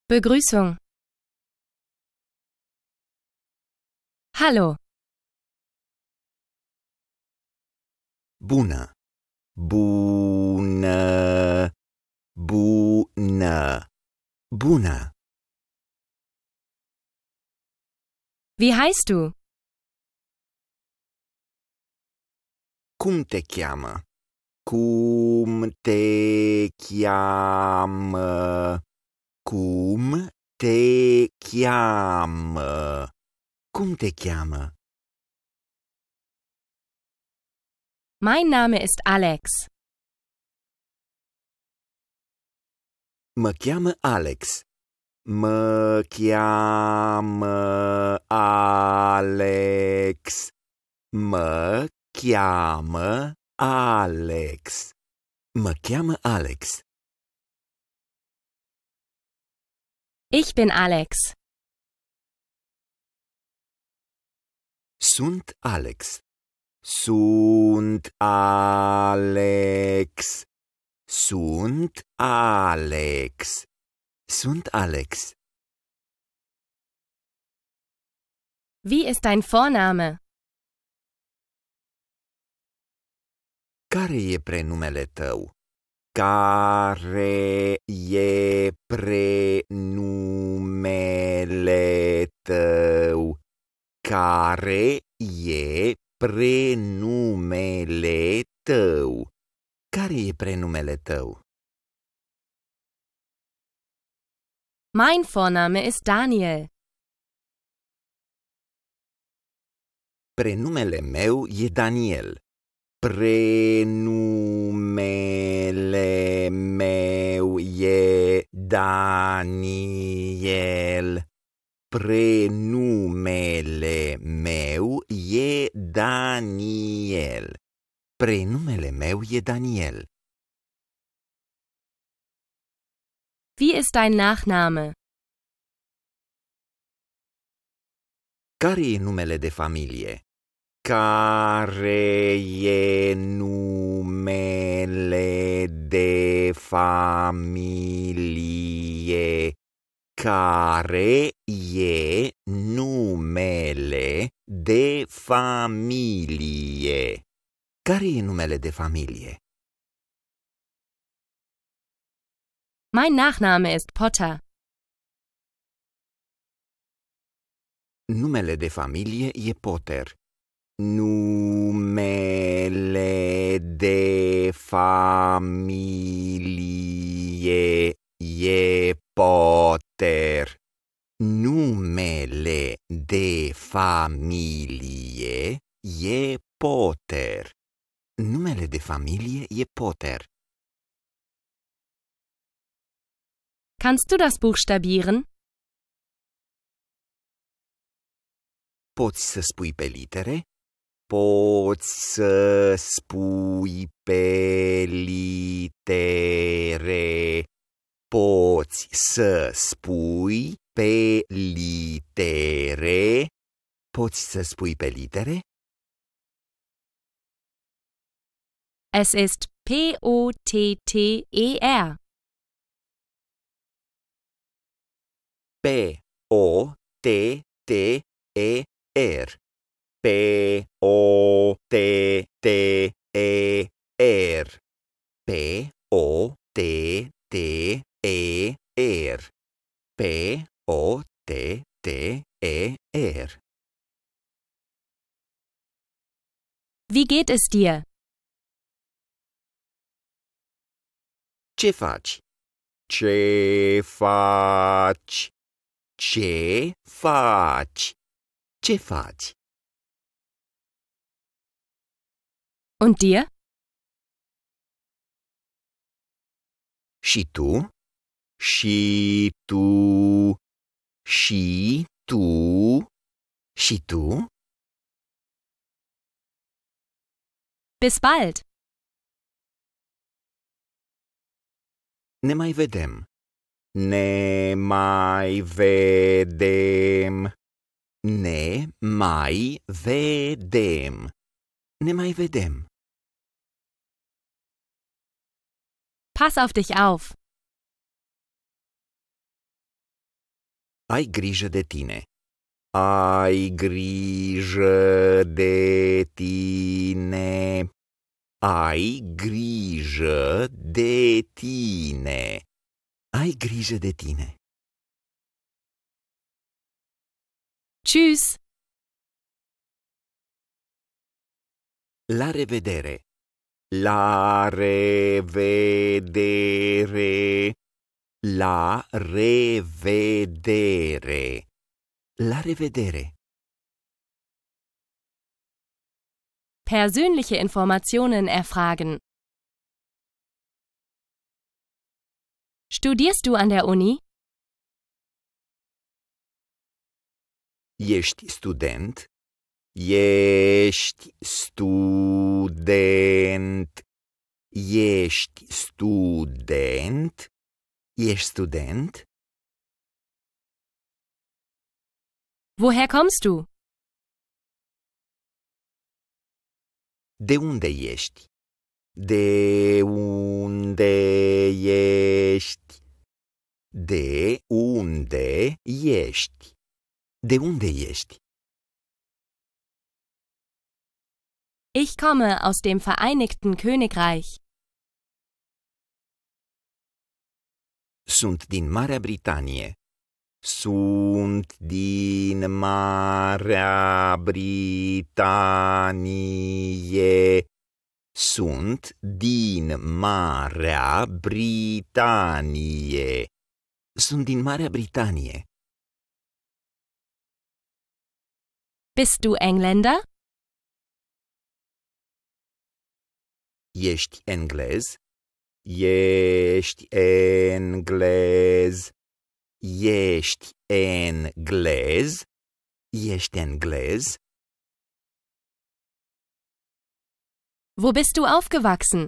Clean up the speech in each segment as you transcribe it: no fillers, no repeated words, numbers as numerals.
Begrüßung. Hallo. Bună. Bună. Bună. Bună. Wie heißt du? Cum te cheamă? Cum te cheamă? Cum te cheamă? Cum te cheamă? Mein Name ist Alex. Mă cheamă Alex. Mă cheamă Alex. Mă cheamă Alex. Mă cheamă Alex. Ich bin Alex. Sunt Alex. Sunt Alex. Sunt Alex. Sunt Alex. Wie ist dein Vorname? Care e prenumele tău? Care e prenumele tău? Care e prenumele tău? Care e prenumele tău? Mein Vorname ist Daniel. Prenumele meu e Daniel. Prenumele meu e Daniel. Prenumele meu e Daniel. Prenumele meu e Daniel. Wie ist dein Nachname? Care e numele de familie? Care e numele de familie? Care e numele de familie? Care e numele de familie? Mein Nachname ist Potter. Numele de familie e Potter. Numele de familie e Potter. Numele de familie e Potter. Numele de familie e Potter. Kannst du das buchstabieren? Poți să spui pe litere? Poți să spui pe litere. Poți să spui pe litere. Poți să spui pe litere? Es ist P-O-T-T-E-R. P-O-T-T-E-R. P-O-T-T-E-R. P-O-T-T-E-R. P-O-T-T-E-R. Wie geht es dir? Ce faci? Ce faci? Ce faci? Ce faci? Und dir? Și tu? Și tu? Și tu? Și tu? Bis bald. Ne mai vedem. Ne mai vedem. Ne mai vedem. Ne mai vedem. Pass auf dich auf. Ai grijă de tine. Ai grijă de tine. Ai grijă de tine. Ai grijă de tine. Tschüss. La revedere. La revedere. La revedere. La revedere. Persönliche Informationen erfragen. Studierst du an der Uni? Ești student? Ești student. Ești student? Ești student? Woher kommst du? De unde ești? De unde ești? De unde ești? De unde ești? Ich komme aus dem Vereinigten Königreich. Sunt din Marea Britanie. Sunt din Marea Britanie. Sunt din Marea Britanie. Sunt din Marea Britanie. Bist du Engländer? Ești englez? Ești englez? Ești englez? Ești englez? Wo bist du aufgewachsen?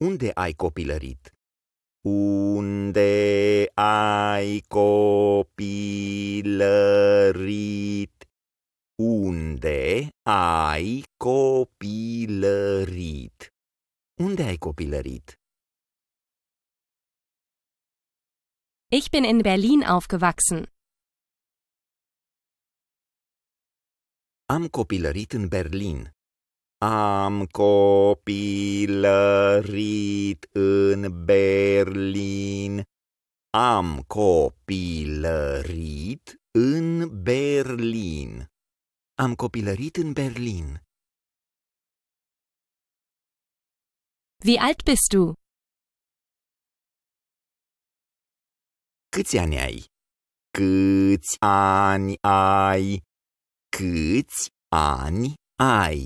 Unde ai copilărit? Unde ai copilărit? Unde ai copilărit? Unde ai copilărit? Ich bin in Berlin aufgewachsen. Am copilărit în Berlin. Am copilărit în Berlin. Am copilărit în Berlin. Am copilărit în Berlin. Wie alt bist du? Câți ani ai? Câți ani ai? Câți ani ai?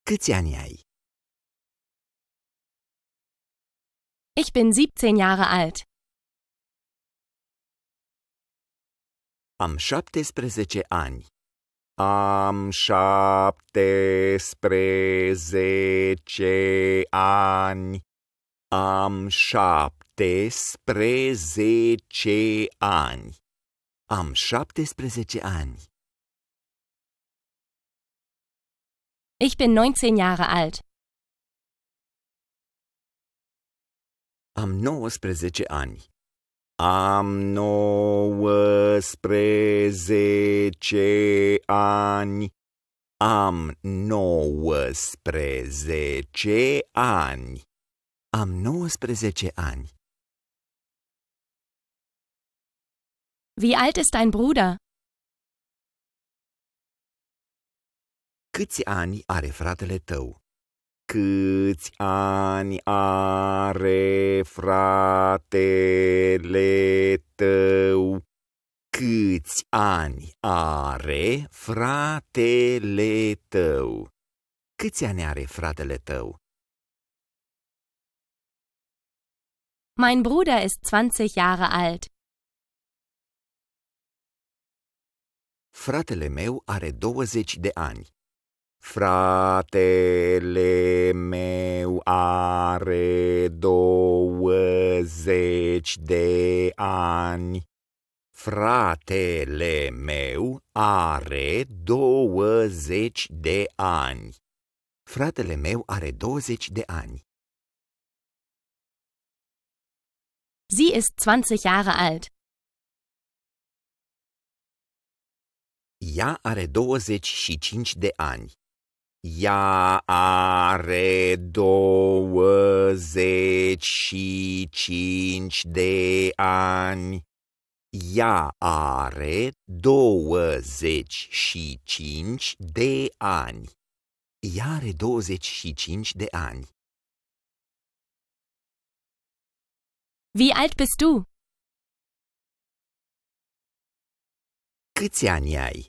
Câți ani ai? Ich bin 17 Jahre alt. Am 17 ani. Am 17 ani. Am 17 ani. Am 17 ani. Ich bin 19 Jahre alt. Am 19 ani. Am 19 ani. Am 19 ani. Am 19 ani. Wie alt ist dein Bruder? Câți ani are fratele tău? Câți ani are fratele tău? Câți ani are fratele tău? Câți ani are fratele tău? Mein Bruder ist 20 Jahre alt. Fratele meu are 20 de ani. Fratele meu are 20 de ani. Fratele meu are 20 de ani. Fratele meu are 20 de ani. Sie ist 20 Jahre alt. Ea are 25 de ani. Ea are 25 de ani. Ea are 25 de ani. Ea are 25 de ani. Wie alt bist du? Câți ani ai?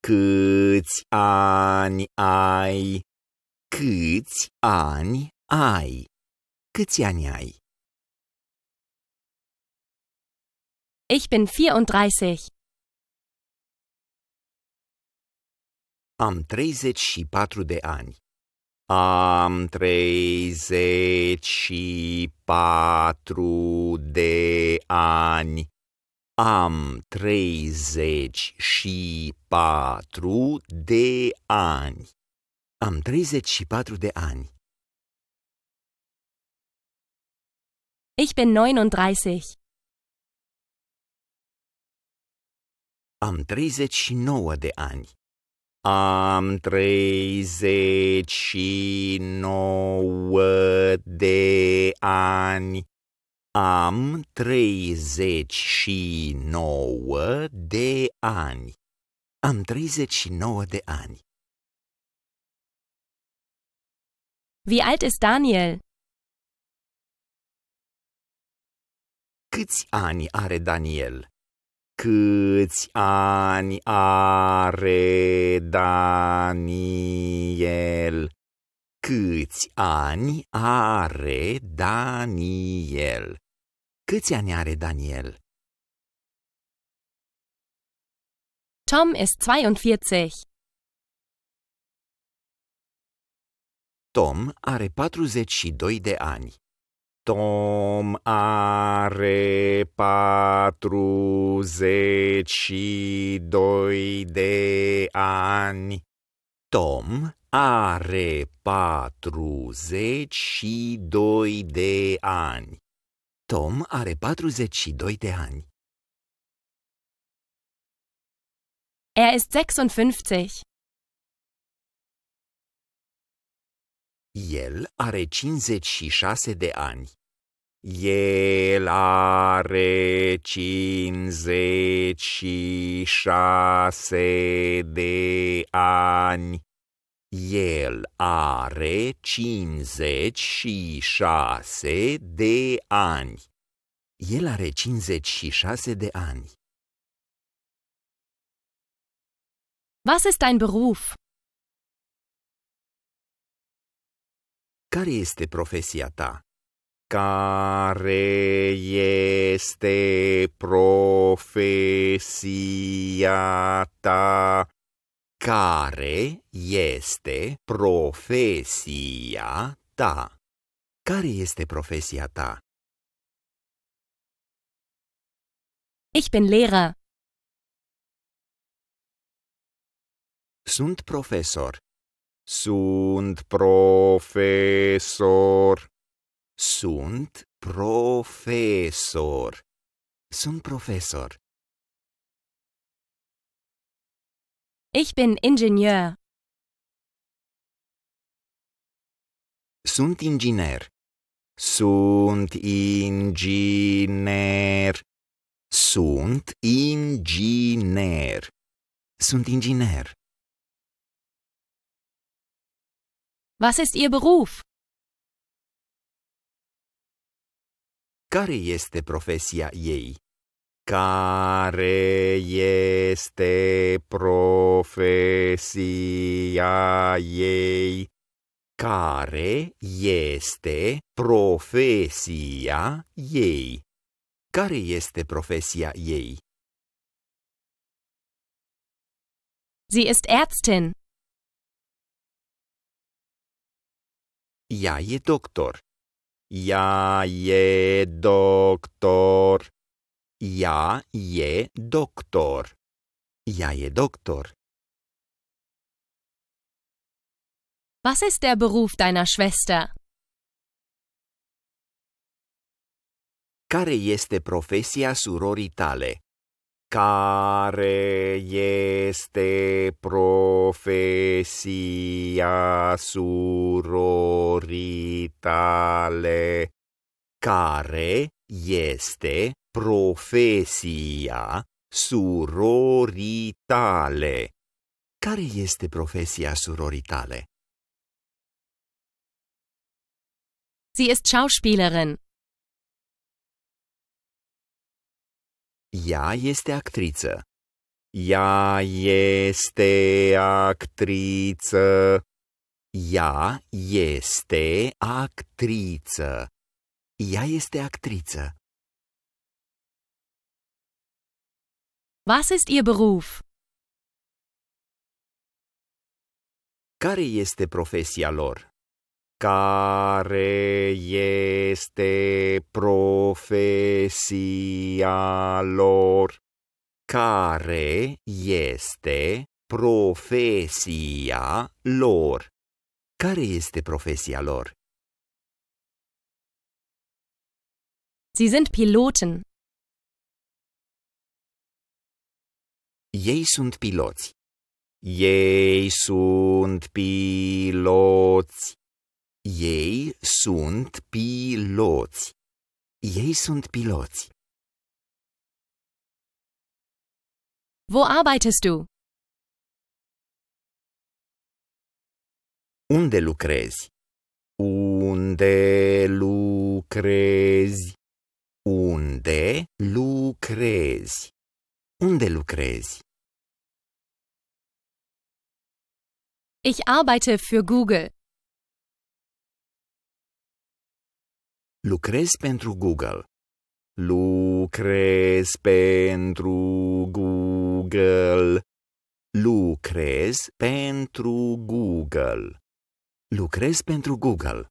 Câți ani ai? Câți ani ai? Câți ani ai? Ich bin 34. Am 34 de ani. Am 34 de ani. Am 34 de ani. Am 34 de ani. Ich bin 39. Am 39 de ani. Am 39 de ani. Am 39 de ani. Am 39 de ani. Wie alt ist Daniel? Câți ani are Daniel? Câți ani are Daniel? Câți ani are Daniel? Câți ani are Daniel? Tom ist 42. Tom are 42 de ani. Tom are 42 de ani. Tom are 42 de ani. Tom are 42 de ani. Er ist 56. El are 56 de ani. El are 56 de ani. El are 56 de ani. El are 56 de ani. Was ist dein Beruf? Care este profesia ta? Care este profesia ta? Care este profesia ta? Care este profesia ta? Ich bin Lehrer. Sunt profesor. Sunt profesor. Sunt profesor. Sunt profesor. Ich bin Ingenieur. Sunt inginer. Sunt inginer. Sunt inginer. Sunt inginer. Was ist Ihr Beruf? Care este profesia ei? Care este profesia ei? Care este profesia ei? Care este profesia ei? Sie ist Ärztin. Ea e doctor. Ea e doctor. Ea e doctor. Ea e doctor. Was ist der Beruf deiner Schwester? Care este profesia surorii tale? Care este profesia surorii tale? Care este profesia surorii tale? Care este profesia surorii tale? Sie ist Schauspielerin. Ea este actriță. Ea este actriță. Ea este actriță. Ea este actriță. Was ist Ihr Beruf? Care este profesia lor? Care este profesia lor? Care este profesia lor? Care este profesia lor? Sie sind Piloten. Ei sunt piloți. Ei sunt piloți. Ei sunt piloți. Ei sunt piloți. Wo arbeitest du? Unde lucrezi? Unde lucrezi? Unde lucrezi? Unde lucrezi? Ich arbeite für Google. Lucrez pentru Google. Lucrez pentru Google. Lucrez pentru Google. Lucrez pentru Google.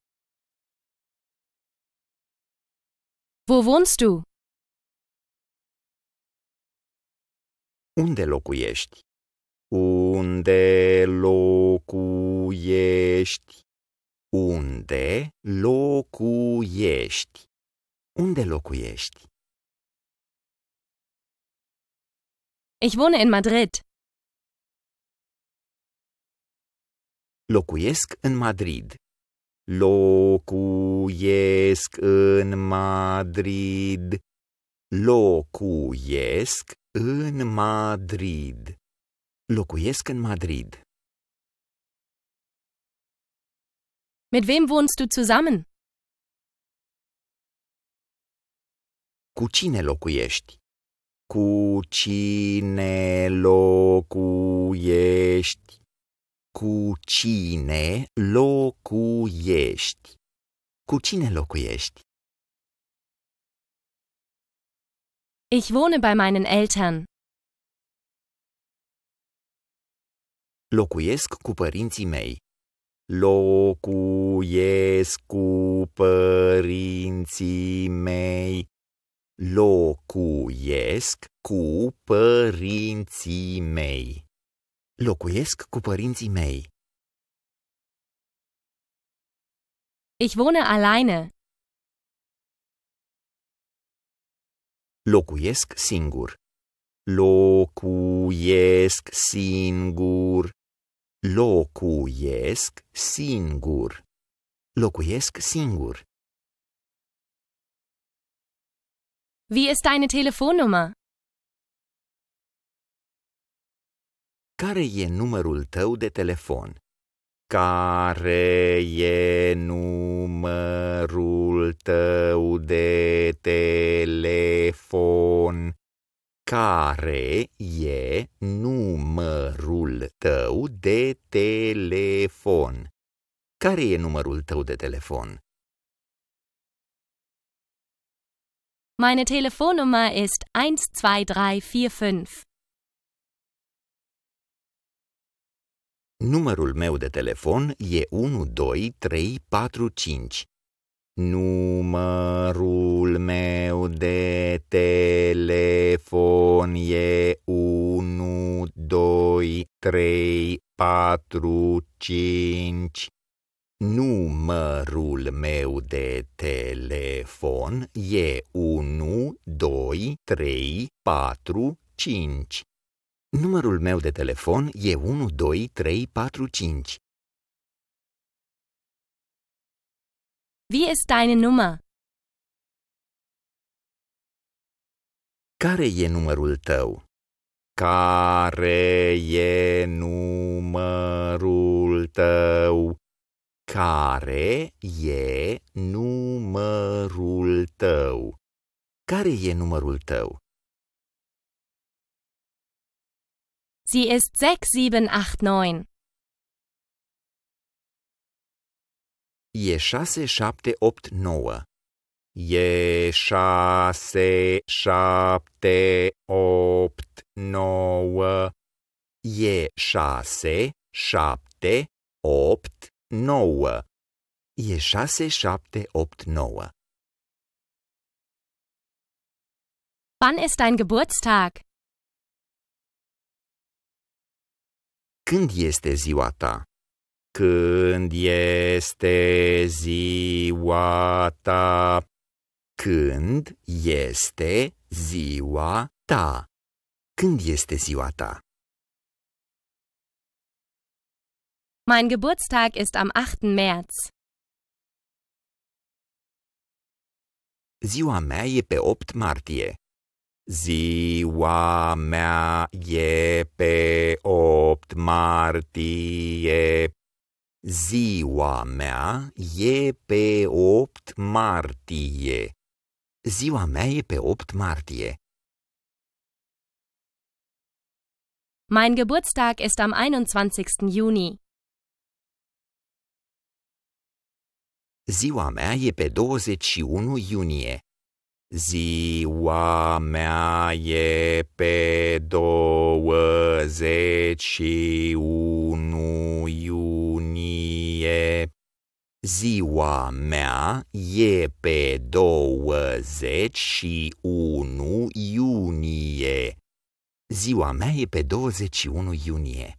Wo wohnst du? Unde locuiești? Unde locuiești? Unde locuiești? Unde locuiești? Ich wohne in Madrid. Locuiesc în Madrid. Locuiesc în Madrid. Locuiesc în Madrid. Locuiesc în Madrid. Mit wem wohnst du zusammen? Cu cine locuiești? Cu cine locuiești? Cu cine locuiești? Cu cine locuiești? Ich wohne bei meinen Eltern. Locuiesc cu părinții mei. Locuiesc cu părinții mei. Locuiesc cu părinții mei. Locuiesc cu părinții mei. Ich wohne alleine. Locuiesc singur. Locuiesc singur. Locuiesc singur. Locuiesc singur. Wie ist deine Telefonnummer? Care e numărul tău de telefon? Care e numărul tău de telefon? Care e numărul tău de telefon? Care e numărul tău de telefon? Meine Telefonnummer ist 12345. Numărul meu de telefon e 12345. Numărul meu de telefon e 12345. Numărul meu de telefon e 1, 2, 3, 4, 5. Numărul meu de telefon e 1, 2, 3, 4, 5. Wie ist deine Nummer? Care e numărul tău? Care e numărul tău? Care e numărul tău? Care e numărul tău? Sie ist 6789. E 6, 7, 8, 9. E 6, 7, 8, 9. E 6, 7, 8, 9. E 6, 7, 8, 9. Wann ist dein Geburtstag? Când este ziua ta? Când este ziua ta? Când este ziua ta? Când este ziua ta? Mein Geburtstag ist am 8. März. Ziua mea e pe 8 martie. Ziua mea e pe 8 martie. Ziua mea e pe 8 martie. Ziua mea e pe 8 martie. Mein Geburtstag ist am 21. Juni. Ziua mea e pe 21 iunie. Ziua mea e pe 21 iunie. Ziua mea e pe 21 iunie. Ziua mea e pe 21 iunie.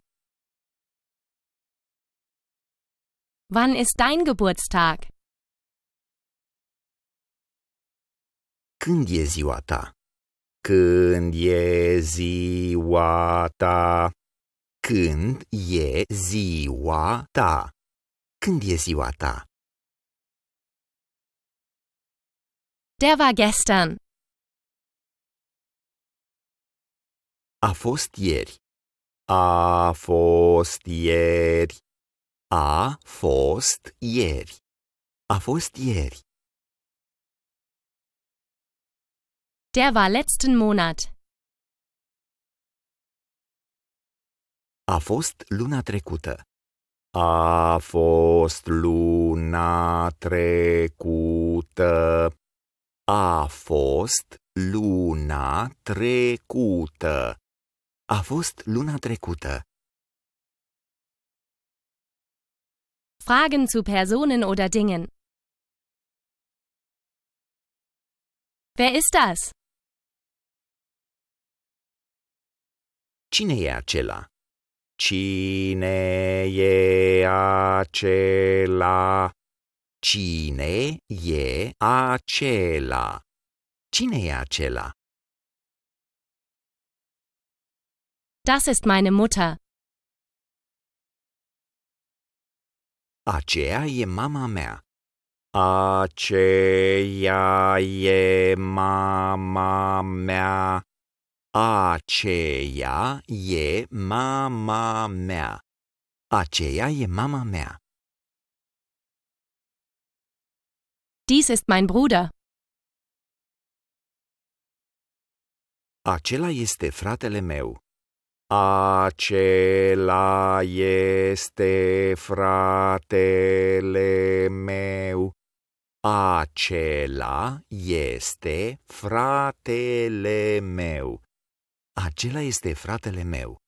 Wann ist dein Geburtstag? Când e ziua ta? Când e ziua ta? Când e ziua ta? Când e ziua ta? Der war gestern. A fost ieri. A fost ieri. A fost ieri. A fost ieri. Der war letzten Monat. A fost luna trecută. A fost luna trecută. A fost luna trecută. A fost luna trecută. Fragen zu Personen oder Dingen. Wer ist das? Cine e acela? Cine e acela? Cine e acela? Cine e acela? Das ist meine Mutter. Aceea e mama mea. Aceea e mama mea. Aceea e mama mea. Aceea e mama mea. Dies ist mein Bruder. Acela este fratele meu. Acela este fratele meu. Acela este fratele meu. Acela este fratele meu.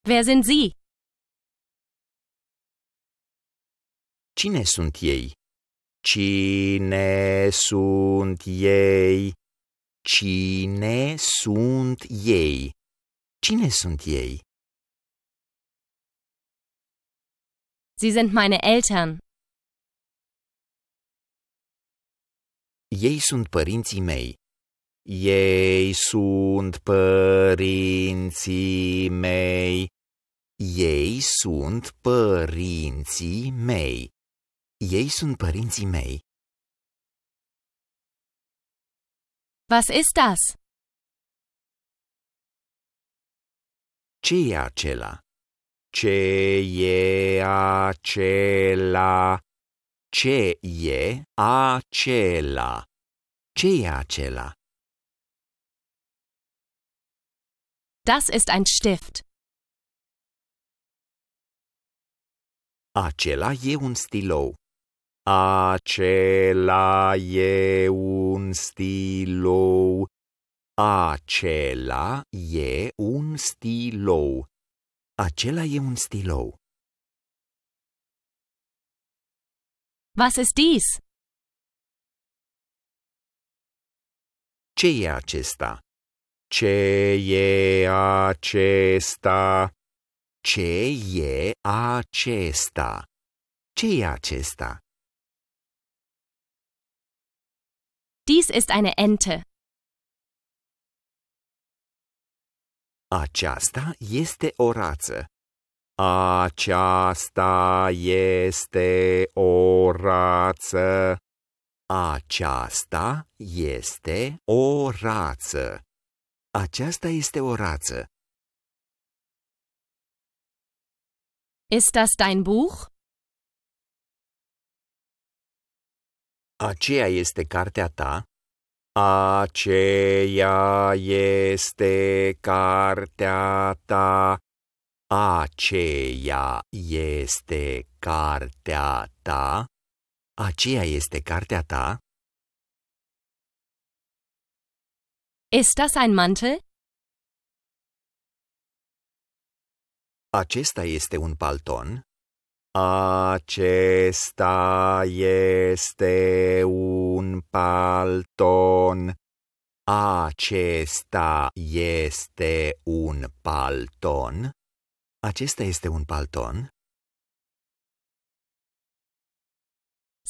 Wer sind Sie? Cine sunt ei? Cine sunt ei? Cine sunt ei? Cine sunt ei? Sie sind meine Eltern. Ei sunt părinții mei. Ei sunt părinții mei. Ei sunt părinții mei. Ei sunt părinții mei. Was ist das? Ce e acela? Ce e acela? Ce e acela? Ce e acela? Das ist ein Stift. Acela e un stilou. Acela e un stilou. Acela e un stilou. Acela e un stilou. Was ist dies? Ce e acesta? Ce e acesta? Ce e acesta? Ce e acesta? Dies ist eine Ente. Aceasta este o rață. Aceasta este o rață. Aceasta este o rață. Aceasta este o rață. Ist das dein Buch? Aceea este cartea ta. Aceea este cartea ta. Aceea este cartea ta. Aceea este cartea ta. Ist das ein Mantel? Acesta este un palton. Acesta este un palton. Acesta este un palton. Acesta este un palton.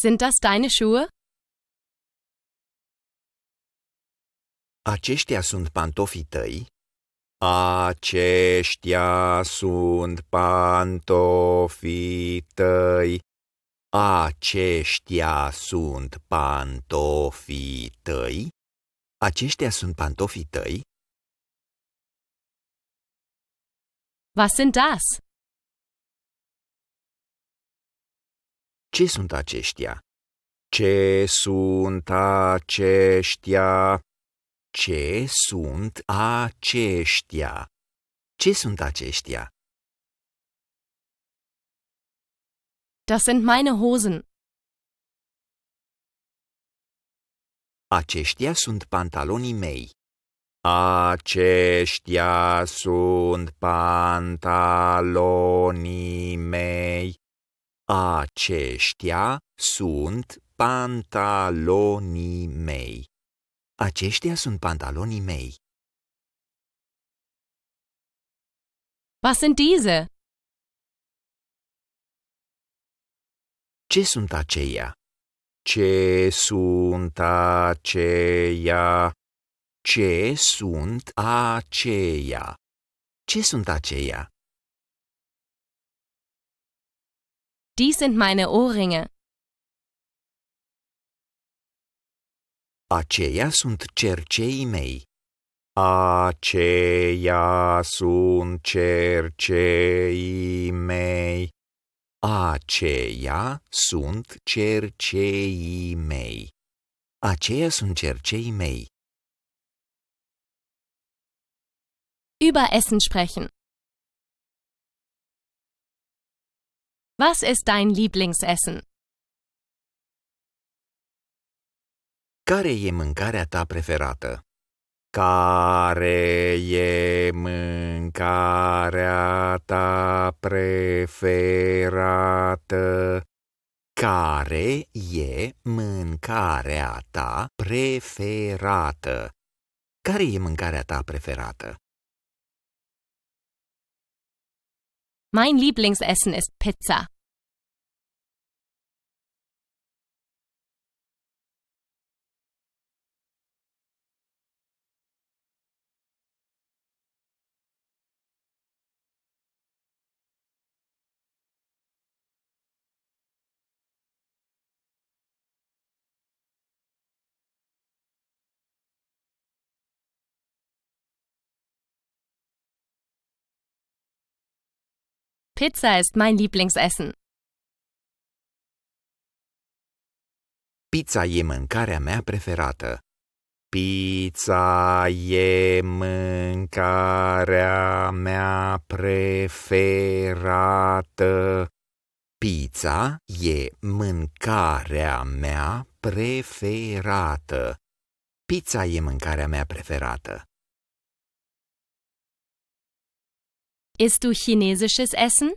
Sind das deine Schuhe? Aceștia sunt pantofii tăi. Aceștia sunt pantofii tăi. Aceștia sunt pantofii tăi. Aceștia sunt pantofii tăi. Was sind das? Ce sunt aceștia? Ce sunt aceștia? Ce sunt aceștia? Ce sunt aceștia? Das sind meine Hosen. Aceștia sunt pantalonii mei. Aceștia sunt pantalonii mei. Aceștia sunt pantalonii mei. Aceștia sunt pantalonii mei. Was sind diese? Ce sunt aceia? Ce sunt aceia? Ce sunt aceia? Ce sunt aceia? Dies sind meine Ohrringe. Aceia sunt cerceii mei. Aceia sunt cerceii mei. Aceia sunt cerceii mei. Aceia sunt cerceii mei. Über Essen sprechen. Was ist dein Lieblingsessen? Care e mâncarea ta preferată? Care e mâncarea ta preferată? Care e mâncarea ta preferată? Care e mâncarea ta preferată? Mein Lieblingsessen ist Pizza. Pizza ist mein Lieblingsessen. Pizza e mâncarea mea preferată. Pizza e mâncarea mea preferată. Pizza e mâncarea mea preferată. Pizza e mâncarea mea preferată. Isst du chinesisches Essen?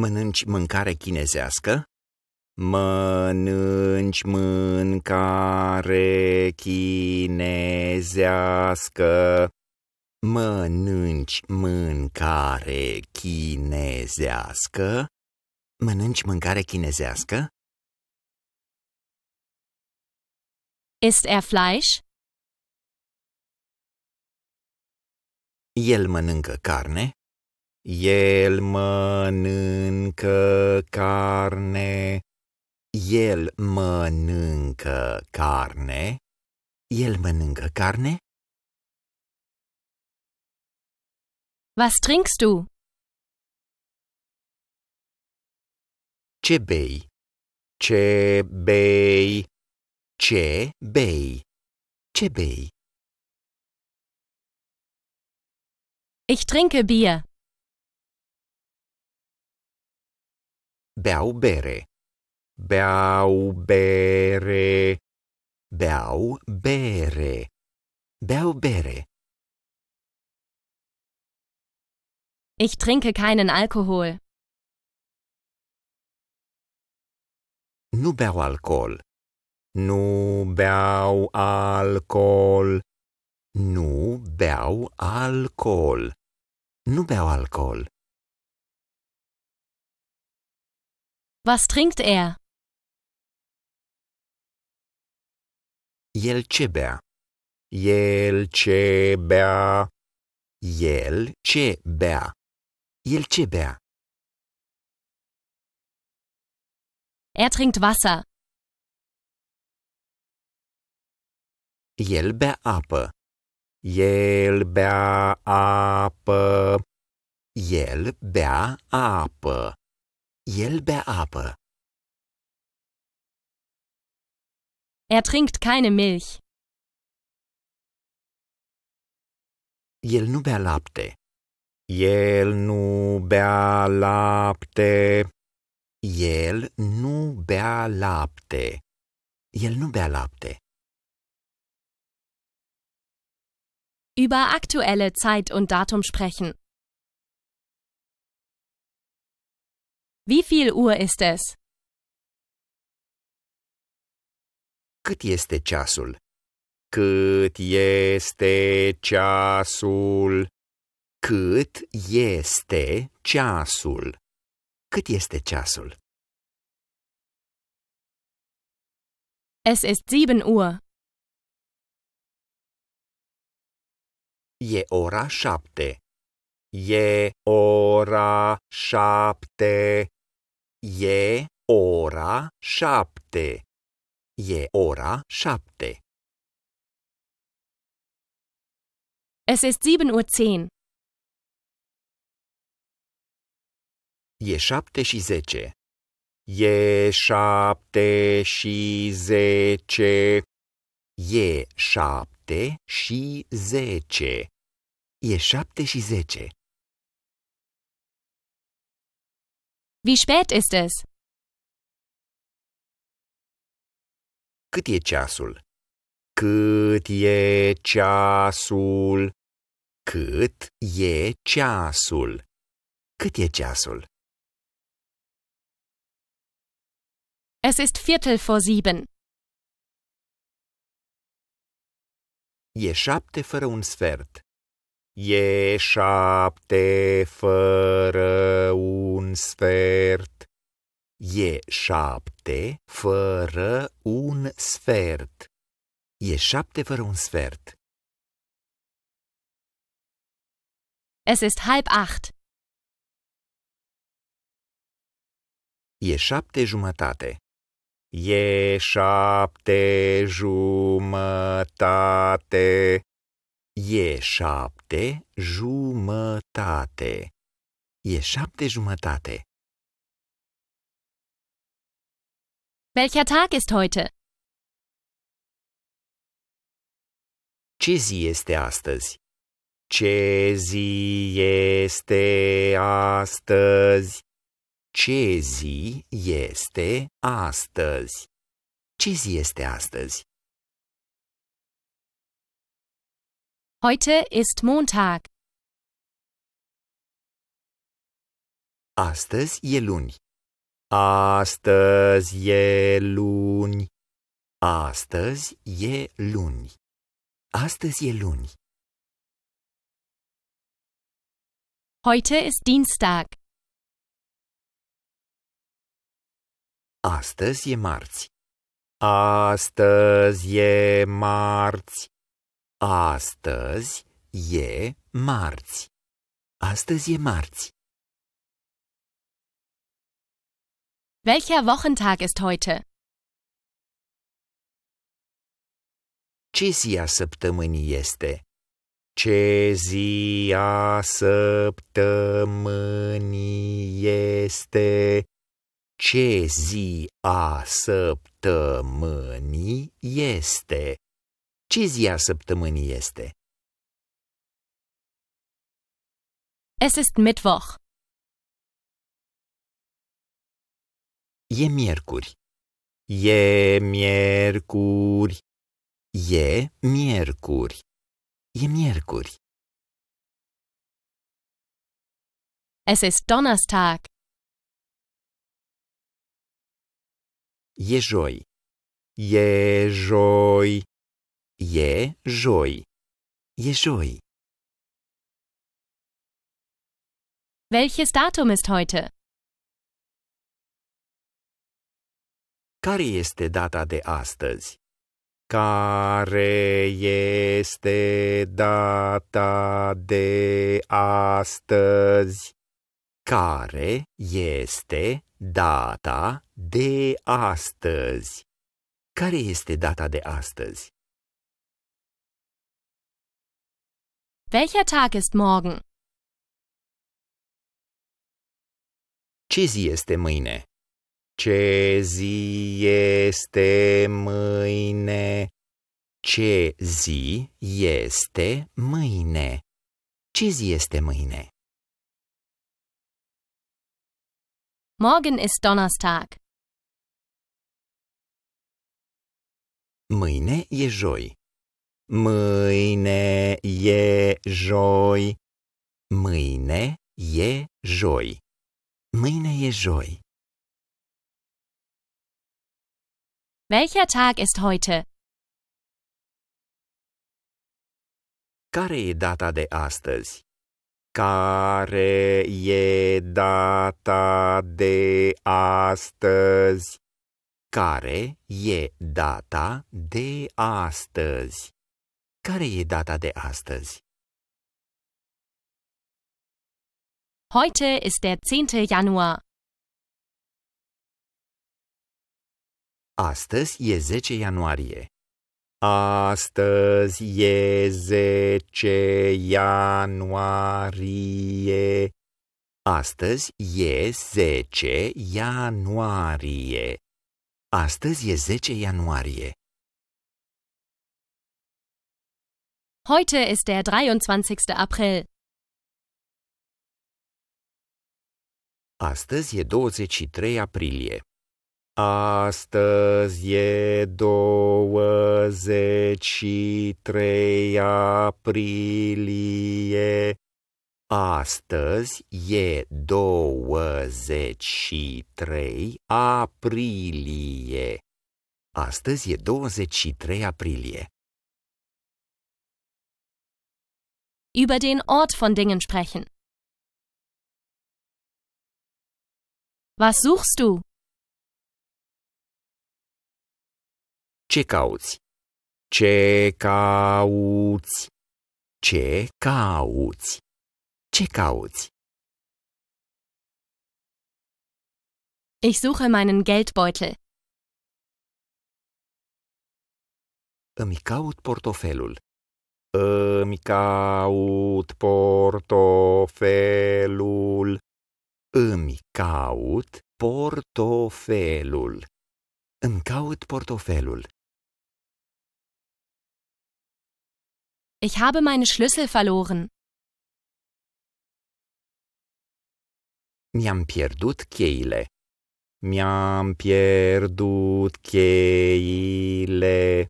Mănânci mâncare chinezească? Mănânci mâncare chinezească. Mănânci mâncare chinezească? Mănânci mâncare chinezească? Isst er Fleisch? El mănâncă carne? El mănâncă carne. El mănâncă carne. El mănâncă carne? Was trinkst du? Ce bei? Ce bei? Ce bei? Ce bei? Ich trinke Bier. Beau bere. Beau bere. Beau bere. Beau bere. Ich trinke keinen Alkohol. Nu beau alcool. Nu beau alcool. Nu beau alcool. Nu beau alcool. Was trinkt er? El ce bea? El ce bea? El ce bea? El ce bea? Er trinkt Wasser. El bea apă. El bea apă. El bea apă. El bea apă. Er trinkt keine Milch. El nu bea lapte. El nu bea lapte. El nu bea lapte. El nu bea lapte. Über aktuelle Zeit und Datum sprechen. Wie viel Uhr ist es? Cât este ceasul? Cât este ceasul? Cât este ceasul? Cât este ceasul? Es ist 7 Uhr. E ora 7. E ora 7. E ora 7. E ora 7. Es ist 7:10 Uhr. E 7:10. E 7:10. E 7:10. E 7:10. Wie spät ist es? Cât e ceasul? Cât e ceasul? Cât e ceasul? Cât e ceasul? Es ist 7:15 Uhr. E 7 fără un sfert. E 7 fără un sfert. E 7 fără un sfert. E 7 fără un sfert. Es ist 7:30 Uhr. E 7:30. E 7:30. E 7:30. E 7:30. Welcher Tag ist heute? Ce zi este astăzi? Ce zi este astăzi? Ce zi este astăzi? Ce zi este astăzi? Heute ist Montag. Astăzi e luni. Astăzi e luni. Astăzi e luni. Astăzi e luni. Heute ist Dienstag. Astăzi e marți. Astăzi e marți. Astăzi e marți. Astăzi e marți. Welcher Wochentag ist heute? Ce zi a săptămânii este? Ce zi a săptămânii este? Ce zi a săptămânii este? Ce zi a săptămânii este? Es ist Mittwoch. E miercuri. E miercuri. E miercuri. E miercuri. Es ist Donnerstag. E joi. E joi. E joi. E joi. Welches Datum ist heute? Care este data de astăzi? Care este data de astăzi? Care este data de astăzi? Care este data de astăzi? Welcher Tag ist morgen? Ce zi este mâine? Ce zi este mâine? Ce zi este mâine? Ce zi este mâine? Morgen ist Donnerstag. Mâine e joi. Mâine e joi. Mâine e joi. Mâine e joi. Welcher Tag ist heute? Care e data de astăzi? Care e data de astăzi? Care e data de astăzi? Care e data de astăzi? Heute ist der 10. Januar. Astăzi e 10 ianuarie. Astăzi e 10 ianuarie. Astăzi e 10 ianuarie. Astăzi e 10 ianuarie. Heute ist der 23. April. Astăzi e 23 aprilie. Astăzi e 23 aprilie. Astăzi e 23 aprilie. Astăzi e 23 aprilie. Über den Ort von Dingen sprechen. Was suchst du? Ce cauți? Ce cauți? Ce cauți? Ce cauți? Ich suche meinen Geldbeutel. Îmi caut portofelul. Îmi caut portofelul. Îmi caut portofelul. Îmi caut portofelul. Ich habe meine Schlüssel verloren. Mi-am pierdut cheile. Mi-am pierdut cheile.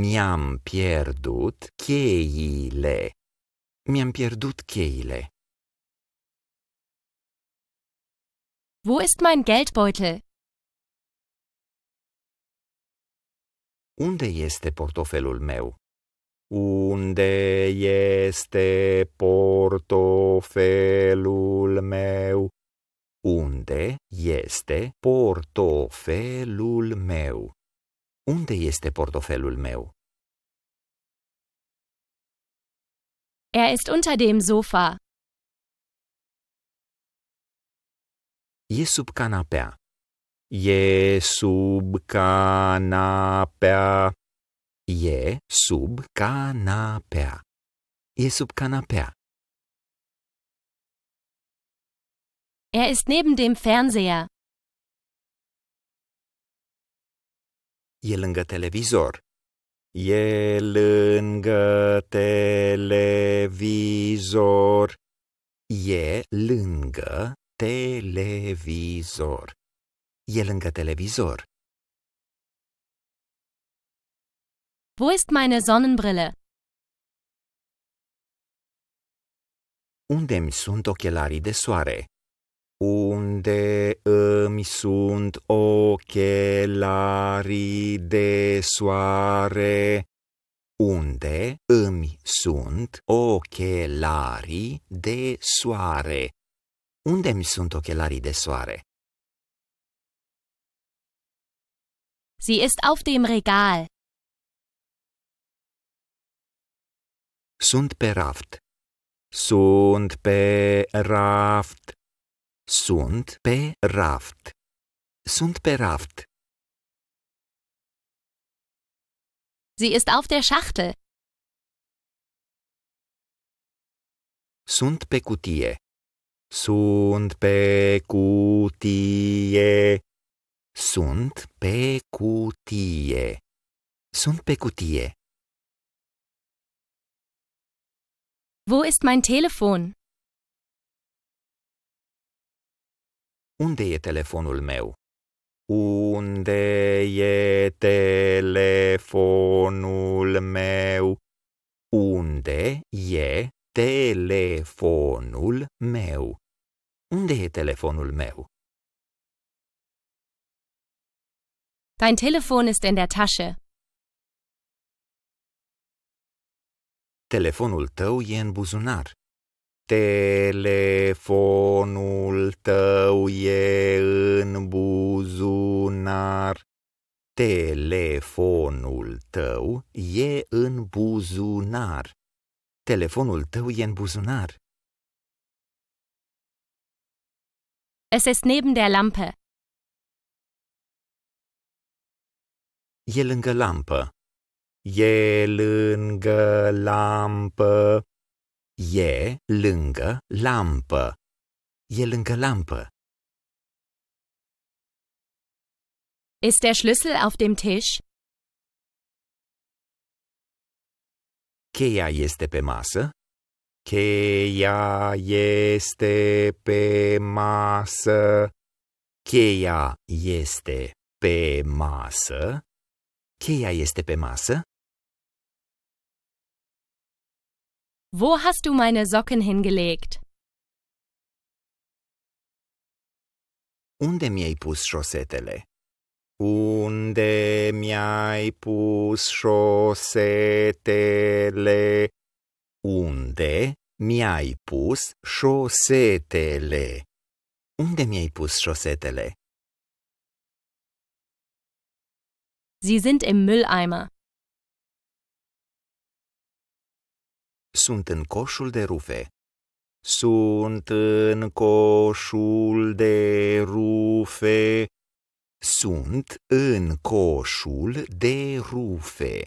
Mi-am pierdut cheile. Mi-am pierdut cheile. Wo ist mein Geldbeutel? Unde este portofelul meu? Unde este portofelul meu? Unde este portofelul meu? Unde este portofelul meu? Ist unter dem Sofa. E sub canapea. E sub canapea. E sub canapea. E sub canapea. Ist neben dem Fernseher. E lângă televizor. E lângă televizor. E lângă televizor. E lângă televizor. Wo ist meine Sonnenbrille? Unde-mi sunt ochelarii de soare? Unde îmi sunt ochelarii de soare? Unde îmi sunt ochelarii de soare? Unde-mi sunt ochelarii de soare? Sie ist auf dem Regal. Sunt pe raft. Sunt pe raft. Sunt pe raft. Sunt pe raft. Sie ist auf der Schachtel. Sunt pe cutie. Sunt pe cutie. Sunt pe cutie. Sunt pe cutie. Wo ist mein Telefon? Unde e telefonul meu? Unde e telefonul meu? Unde e telefonul meu? Unde e telefonul meu? Dein Telefon ist in der Tasche. Telefonul tău e în buzunar. Telefonul tău e în buzunar. Telefonul tău e în buzunar. Telefonul tău e în buzunar. Es ist neben der Lampe. E lângă lampă. E lângă lampă. E lângă lampă. E lângă lampă. Ist der Schlüssel auf dem Tisch? Cheia este pe masă. Cheia este pe masă. Cheia este pe masă. Cheia este pe masă. Wo hast du meine Socken hingelegt? Unde mi-ai pus șosetele? Unde mi-ai pus șosetele? Unde mi-ai pus șosetele? Unde mi-ai pus șosetele? Sie sind im Mülleimer. Sunt în coșul de rufe. Sunt în coșul de rufe. Sunt în coșul de rufe.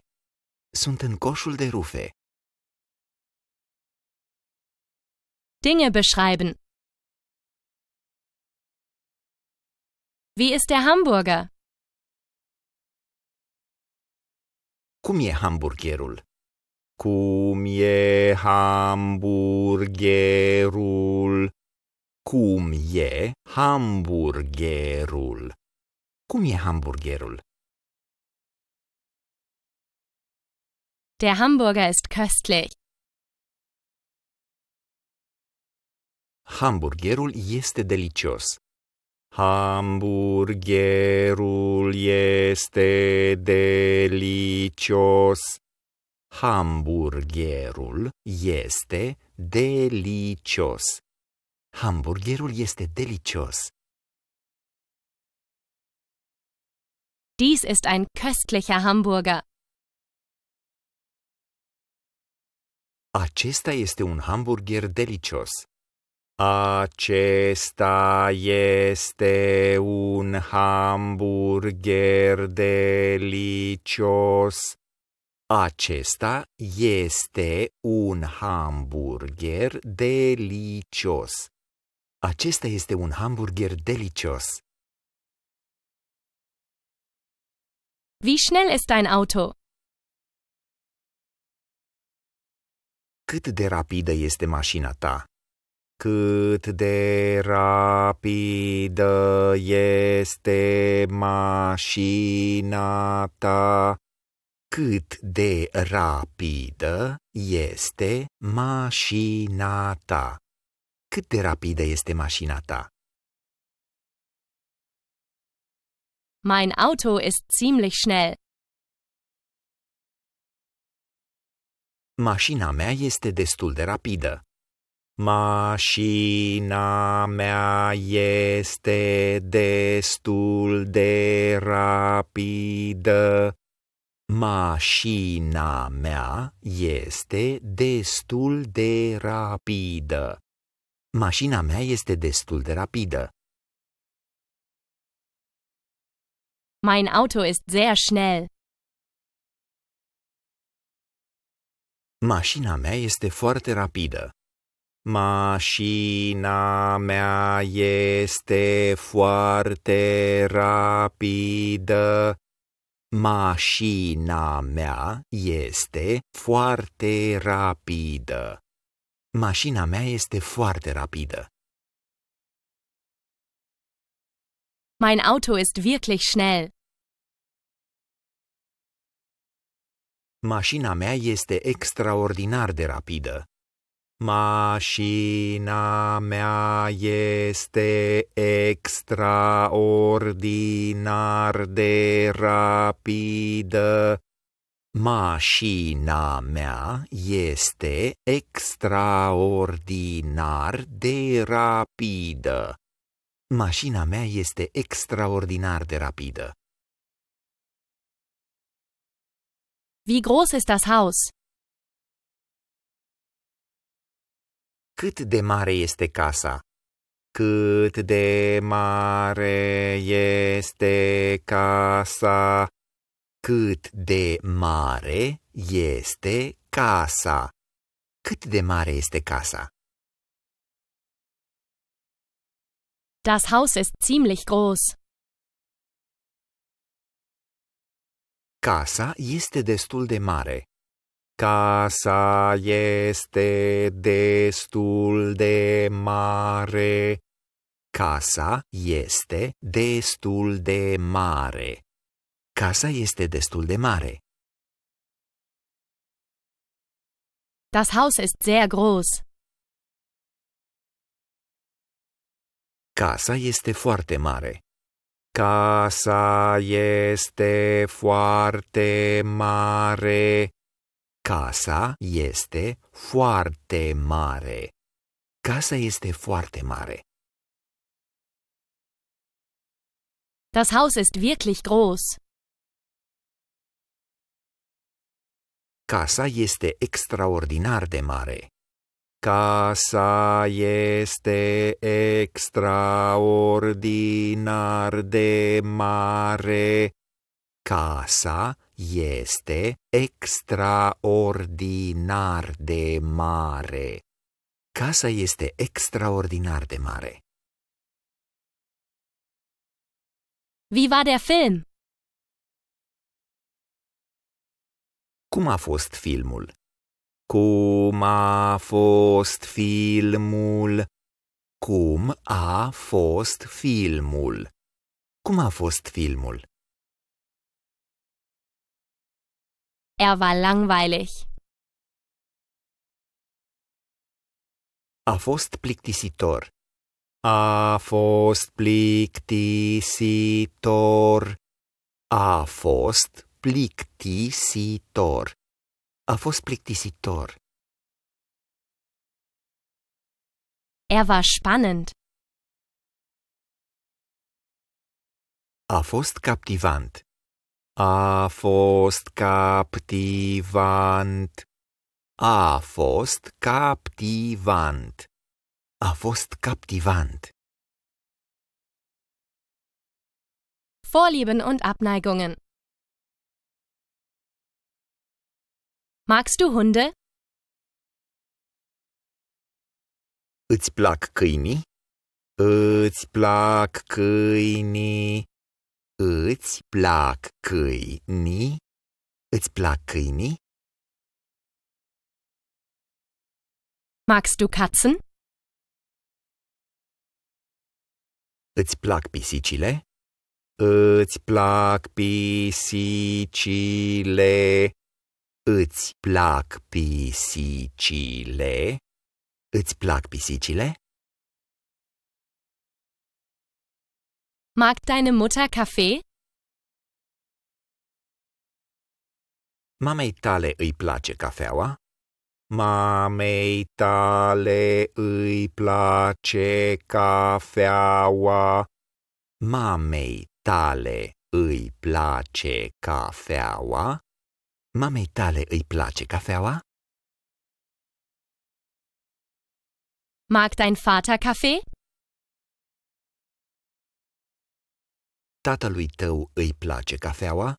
Sunt în coșul de rufe. Dinge beschreiben. Wie ist der Hamburger? Cum e hamburgerul? Cum e hamburgerul? Cum e hamburgerul? Cum e hamburgerul? Der Hamburger ist köstlich. Hamburgerul este delicios. Hamburgerul este delicios. Hamburgerul este delicios. Hamburgerul este delicios. Dies ist ein köstlicher Hamburger. Acesta este un hamburger delicios. Acesta este un hamburger delicios. Acesta este un hamburger delicios. Acesta este un hamburger delicios. Wie schnell ist dein Auto? Cât de rapidă este mașina ta? Cât de rapidă este mașina ta? Cât de rapidă este mașina ta? Cât de rapidă este mașina ta? Mein Auto ist ziemlich schnell. Mașina mea este destul de rapidă. Mașina mea este destul de rapidă. Mașina mea este destul de rapidă. Mașina mea este destul de rapidă. Mein Auto ist sehr schnell. Mașina mea este foarte rapidă. Mașina mea este foarte rapidă. Mașina mea este foarte rapidă. Mașina mea este foarte rapidă. Mein Auto ist wirklich schnell. Mașina mea este extraordinar de rapidă. Mașina mea este extraordinar de rapidă. Mașina mea este extraordinar de rapidă. Mașina mea este extraordinar de rapidă. Wie groß ist das Haus? Cât de mare este casa? Cât de mare este casa? Cât de mare este casa? Cât de mare este casa? Das Haus ist ziemlich groß. Casa este destul de mare. Casa este destul de mare. Casa este destul de mare. Casa este destul de mare. Das Haus ist sehr groß. Casa este foarte mare. Casa este foarte mare. Casa este foarte mare. Casa este foarte mare. Das Haus ist wirklich groß. Casa este extraordinar de mare. Casa este extraordinar de mare. Casa este extraordinar de mare. Casa este extraordinar de mare. Wie war der Film? Cum a fost filmul? Cum a fost filmul? Cum a fost filmul? Cum a fost filmul? War langweilig. A fost plictisitor. A fost plictisitor. A fost plictisitor. A fost plictisitor. War spannend. A fost captivant. A fost captivant. A fost captivant. A fost captivant. Vorlieben und Abneigungen. Magst du Hunde? Îți plac câinii? Îți plac câinii? Îți plac câinii? Îți plac câinii? Magst du Katzen? Îți plac pisicile? Îți plac pisicile? Îți plac pisicile? Îți plac pisicile? Mag deine Mutter Kaffee? Mamei tale îi place cafeaua? Mamei tale îi place cafeaua? Mamei tale îi place cafeaua? Mamei tale îi place cafeaua? Mag dein Vater Kaffee? Tatălui tău îi place cafeaua?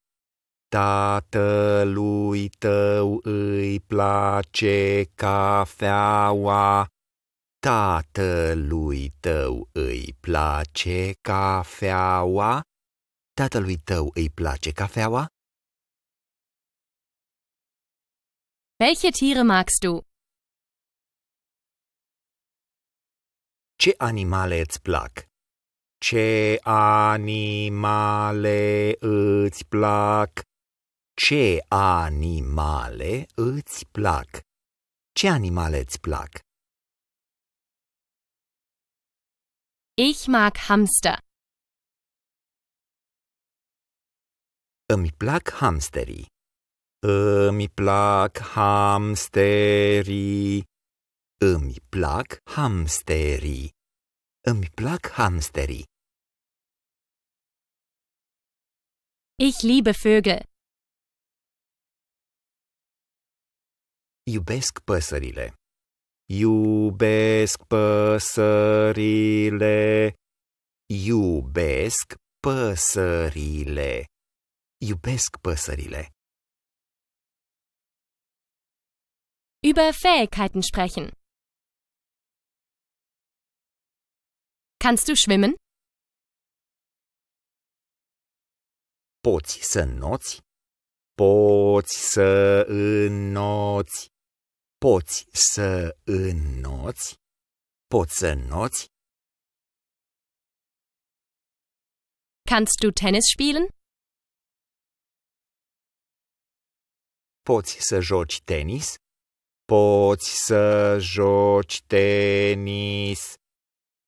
Tatălui tău îi place cafeaua? Tatălui tău îi place cafeaua? Tatălui tău îi place cafeaua? Welche Tiere magst du? Ce animale îți plac? Ce animale îți plac? Ce animale îți plac? Ce animale îți plac? Ich mag Hamster. Îmi plac hamsterii. Îmi plac hamsterii. Îmi plac hamsterii. Îmi plac hamsterii. Ich liebe Vögel. Iubesc păsările. Iubesc păsările. Iubesc păsările. Iubesc păsările. Über Fähigkeiten sprechen. Kannst du schwimmen? Poți să înnoți? Poți să înnoți? Poți să înnoți? Poți să înnoți? Kannst du Tennis spielen? Poți să joci tenis? Poți să joci tenis?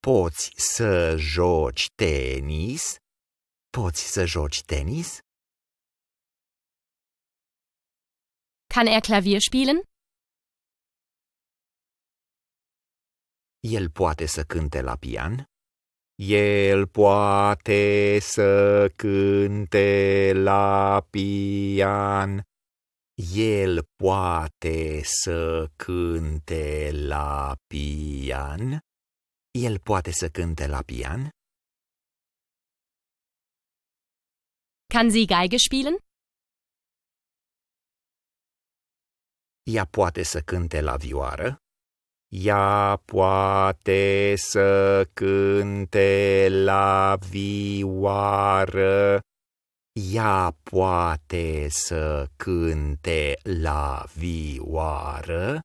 Poți să joci tenis? Poți să joci tenis? Kann Klavier spielen? El poate să cânte la pian? El poate să cânte la pian? El poate să cânte la pian? El poate să cânte la pian? Kann sie Geige spielen? Ea poate să cânte la vioară? Ea poate să cânte la vioară. Ea poate să cânte la vioară.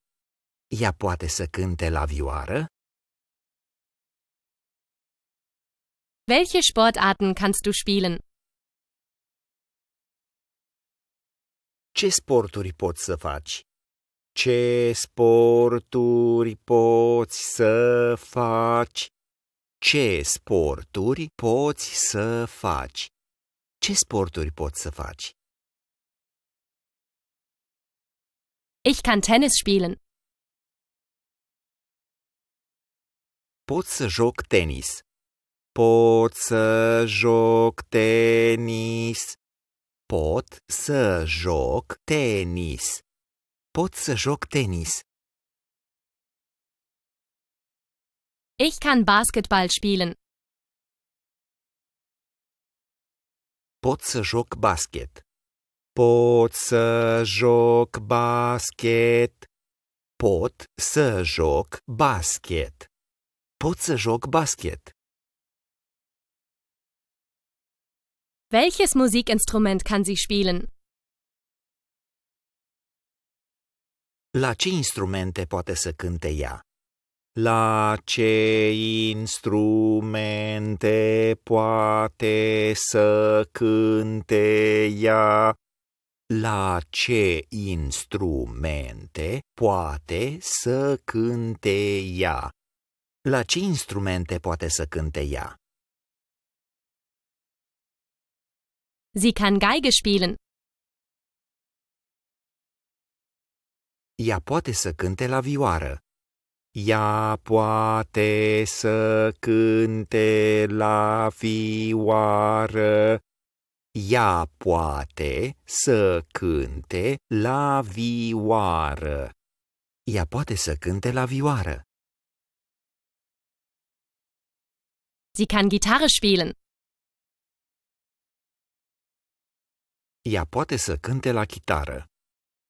Ea poate să cânte la vioară. Welche Sportarten kannst du spielen? Ce sporturi poți să faci? Ce sporturi poți să faci? Ce sporturi poți să faci? Ce sporturi poți să faci? Ich kann Tennis spielen. Pot să joc tenis. Pot să joc tenis. Pot să joc tenis. Pot să joc tenis. Ich kann Basketball spielen. Pot să joc basket. Pot să joc basket. Pot să joc basket. Pot să joc basket. Welches Musikinstrument kann sie spielen? La ce instrumente poate să cânte ea? La ce instrumente poate să cânte ea? La ce instrumente poate să cânte ea? La ce instrumente poate să cânte ea? Sie kann Geige spielen. Ea poate să cânte la vioară. Ea poate să cânte la vioară. Ea poate să cânte la vioară. Ea poate să cânte la vioară. Sie kann Gitarre spielen. Ea poate să cânte la chitară.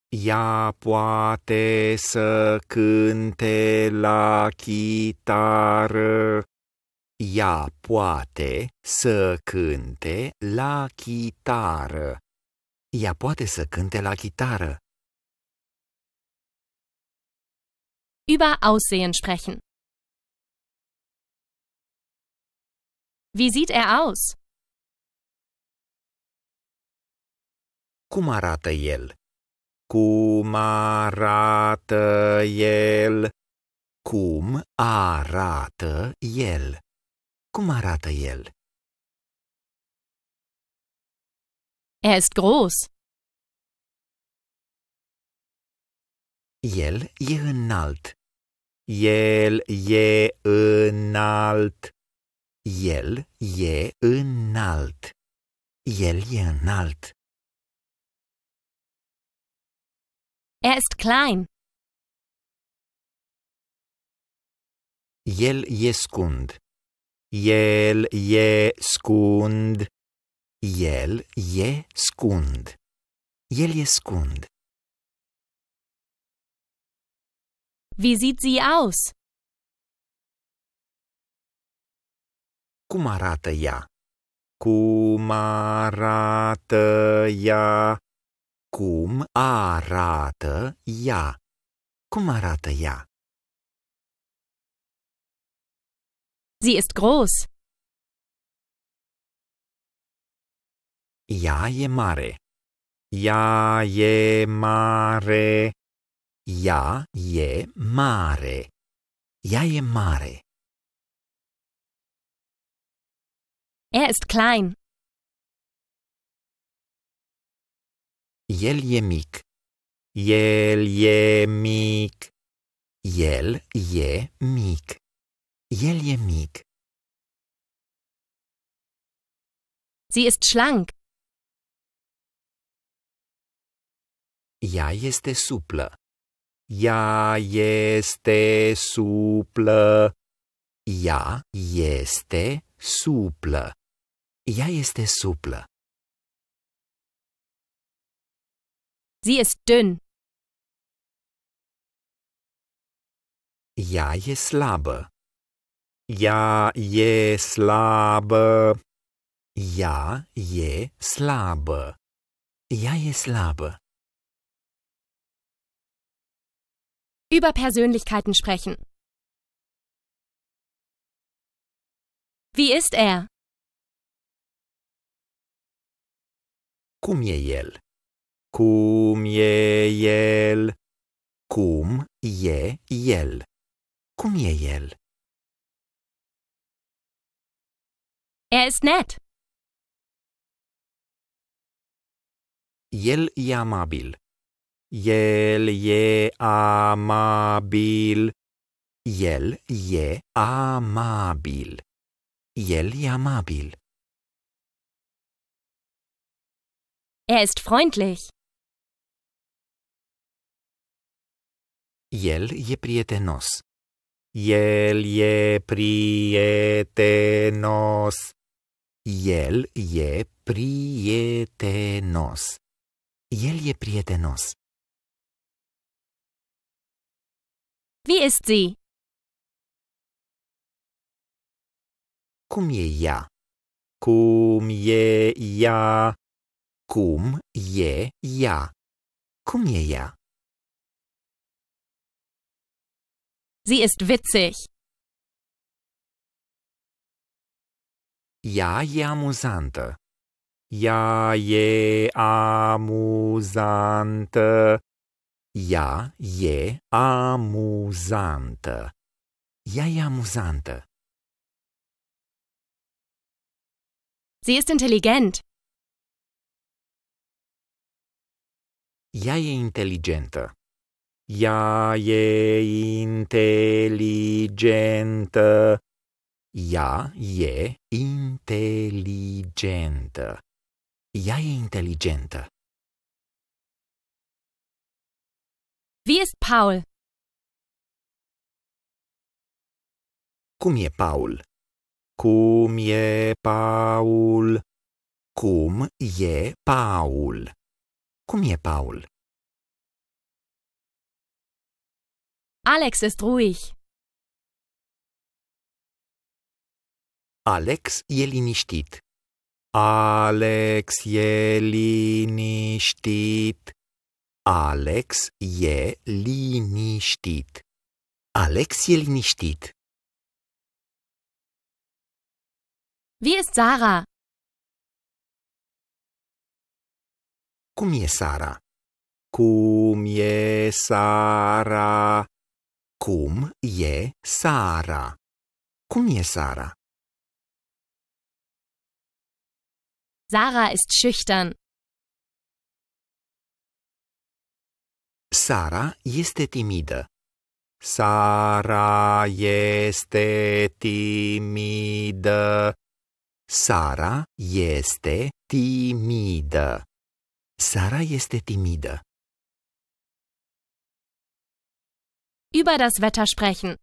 Ea poate să cânte la chitară. Ea poate să cânte la chitară. Ea poate să cânte la chitară. Über Aussehen sprechen. Wie sieht er aus? Cum arată el? Cum arată el? Cum arată el? Cum arată el? Er ist groß. El e înalt. El e înalt. El e înalt. El e înalt. Er ist klein. El e scund. El e scund. El e scund. El e scund. Wie sieht sie aus? Cum arată ea? Cum arată ea? Cum arată ea? Cum arată ea? Sie ist groß. Ea e mare. Ea e mare. Ea e mare. Ea e mare. Er ist klein. El e mic. El e mic. El e mic. El e mic. Sie ist schlank. Ea este suplă. Ea este suplă. Ea este suplă. Ea este suplă. Sie ist dünn. Ea e slabă. Ea e slabă. Ea e slabă. Ea e slabă. Über Persönlichkeiten sprechen. Wie ist er? Cum e el? Cum e el? Cum e el? Cum e el? Er ist nett. El e amabil. El e amabil. El e amabil. El e amabil. Er ist freundlich. El e prietenos. El e prietenos. El e prietenos. El e prietenos. Wie ist sie? Cum e ea? Cum e ea? Cum e ea? Cum e ea? Sie ist witzig. Ea e amuzantă. Ea e amuzantă. Ea e amuzantă. Ea e amuzantă. Sie ist intelligent. Ea e inteligentă. Ea e inteligentă. Ea e inteligentă. Ea e inteligentă. Wie ist Paul? Cum e Paul? Cum e Paul? Cum e Paul? Cum e Paul? Alex ist ruhig. Alex e liniștit. Alex e liniștit. Alex e liniștit. Alex e liniștit. Wie ist Sarah? Cum e Sara? Cum e Sara? Cum e Sara? Cum e Sara? Sarah ist schüchtern. Sara este timidă. Sara este timidă. Sara este timidă. Sara este timidă. Über das Wetter sprechen.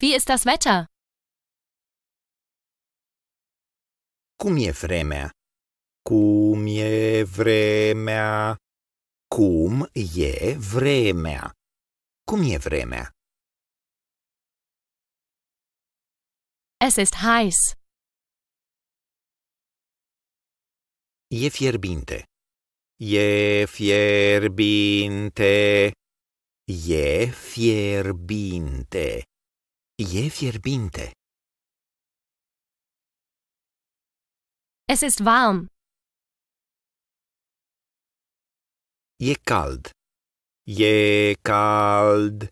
Wie ist das Wetter? Cum e vremea? Cum e vremea? Cum e vremea? Cum e vremea? Es ist heiß. E fierbinte. E fierbinte. E fierbinte. E fierbinte. Es ist warm. E cald. E cald.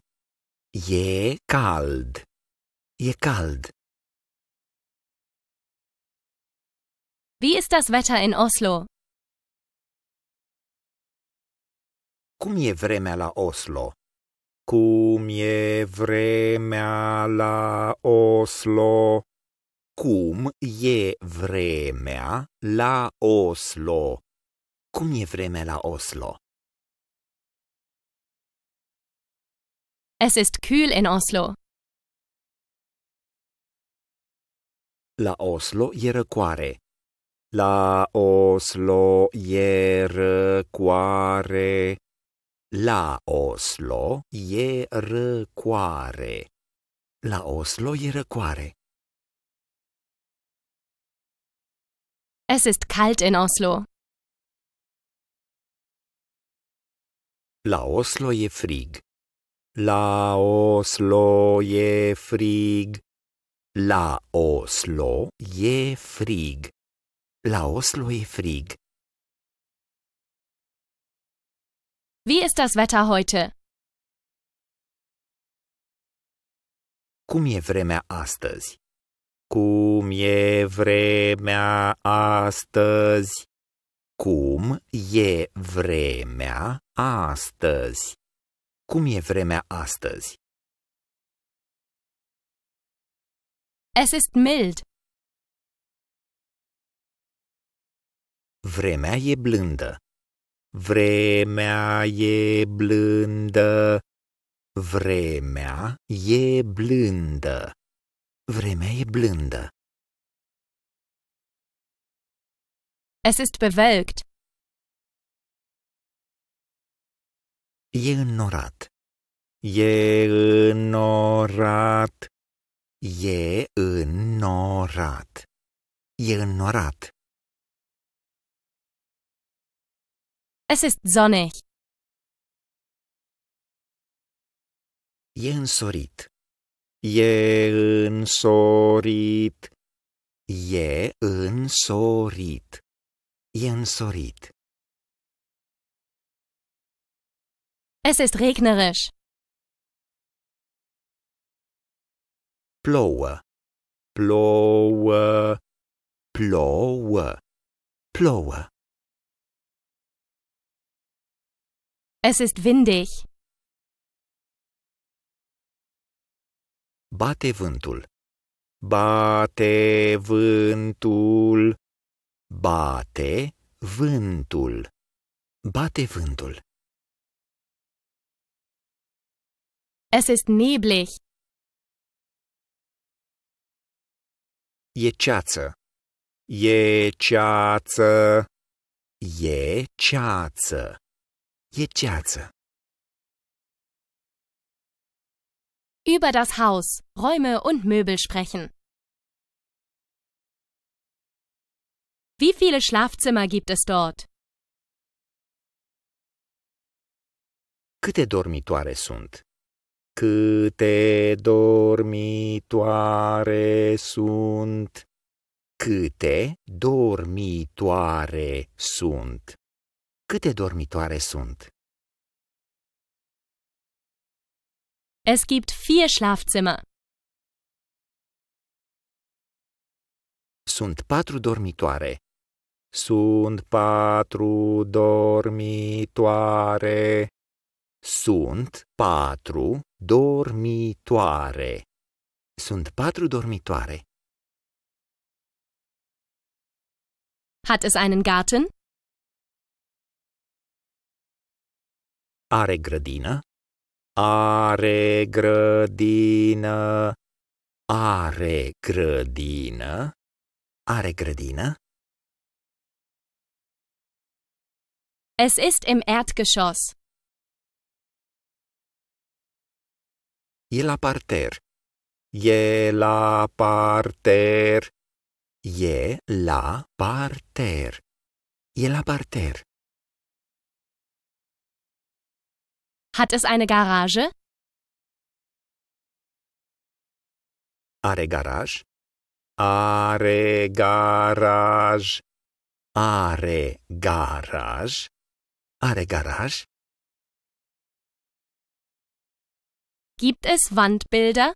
E cald. E cald. Wie ist das Wetter in Oslo? Cum e vremea la Oslo? Cum e vremea la Oslo? Cum e vremea la Oslo? Cum e vremea la Oslo? Es ist kühl in Oslo. La Oslo e răcoare. La Oslo e răcoare. La Oslo e răcoare. La Oslo e răcoare. Es ist kalt in Oslo. La Oslo e frig. La Oslo e frig. La Oslo e frig. La Oslo e frig. Wie ist das Wetter heute? Cum e vremea astăzi? Cum e vremea astăzi? Cum e vremea astăzi? Cum e vremea astăzi? Es ist mild. Vremea e blândă. Vremea e blândă. Vremea e blândă. Vremea e blândă. Es ist bewölkt. E înnorat. E înnorat. E înnorat. E înnorat. Es ist sonnig. E însorit. E însorit. E însorit. E însorit. Es ist regnerisch. Plouă. Plouă. Plouă. Plouă. Es ist windig. Bate vântul. Bate vântul. Bate vântul. Bate vântul. Es ist neblig. E ceață. E ceață. E ceață. E ceață. Über das Haus, Räume und Möbel sprechen. Wie viele Schlafzimmer gibt es dort? Câte dormitoare sunt? Câte dormitoare sunt? Câte dormitoare sunt? Câte dormitoare sunt? Es gibt 4 Schlafzimmer. Sunt 4 dormitoare. Sunt 4 dormitoare. Sunt 4 dormitoare. Sunt 4 dormitoare. Hat es einen Garten? Are grădină? Are grădină. Are grădină. Are grădină? Es ist im Erdgeschoss. E la parter. E la parter. E la parter. E la parter. Hat es eine Garage? Are garaj? Are garaj. Are garaj. Are garaj? Gibt es Wandbilder?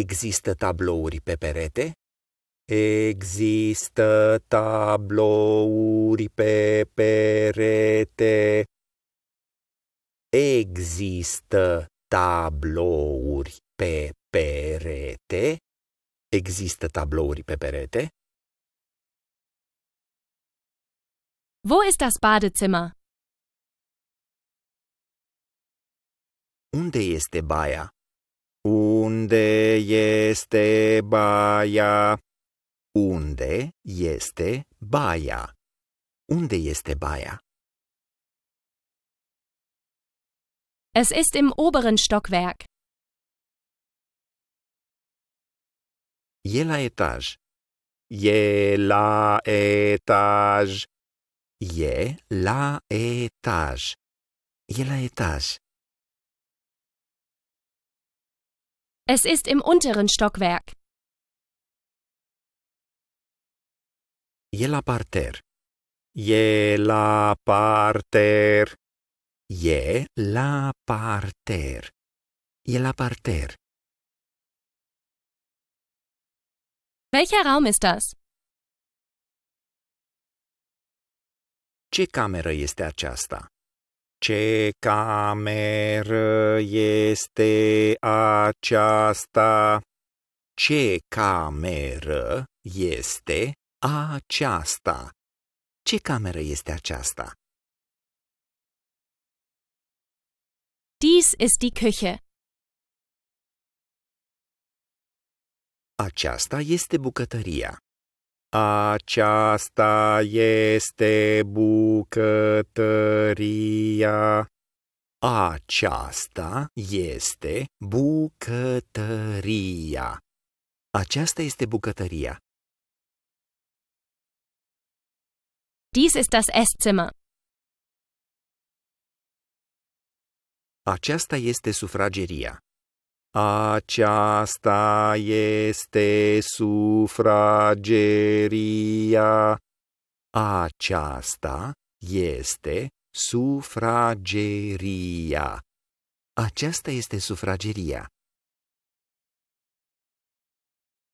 Există tablouri pe perete? Există tablouri pe perete. Există tablouri pe perete. Există tablouri pe perete? Wo ist das Badezimmer? Unde este baia? Unde este baia? Unde este baia? Unde este baia? Es ist im oberen Stockwerk. E la etaj. E la etaj. E la etaj. E la etaj. Es ist im unteren Stockwerk. E la parter. E la parter. E la parter. E la parter. Welcher Raum ist das? Ce cameră este aceasta? Ce cameră este aceasta? Ce cameră este aceasta? Ce cameră este aceasta? Dies ist die Küche. Aceasta este bucătăria. Aceasta este bucătăria. Aceasta este bucătăria. Aceasta este bucătăria. Dies ist das Esszimmer. Aceasta este sufrageria. Aceasta este sufrageria. Aceasta este sufrageria. Aceasta este sufrageria.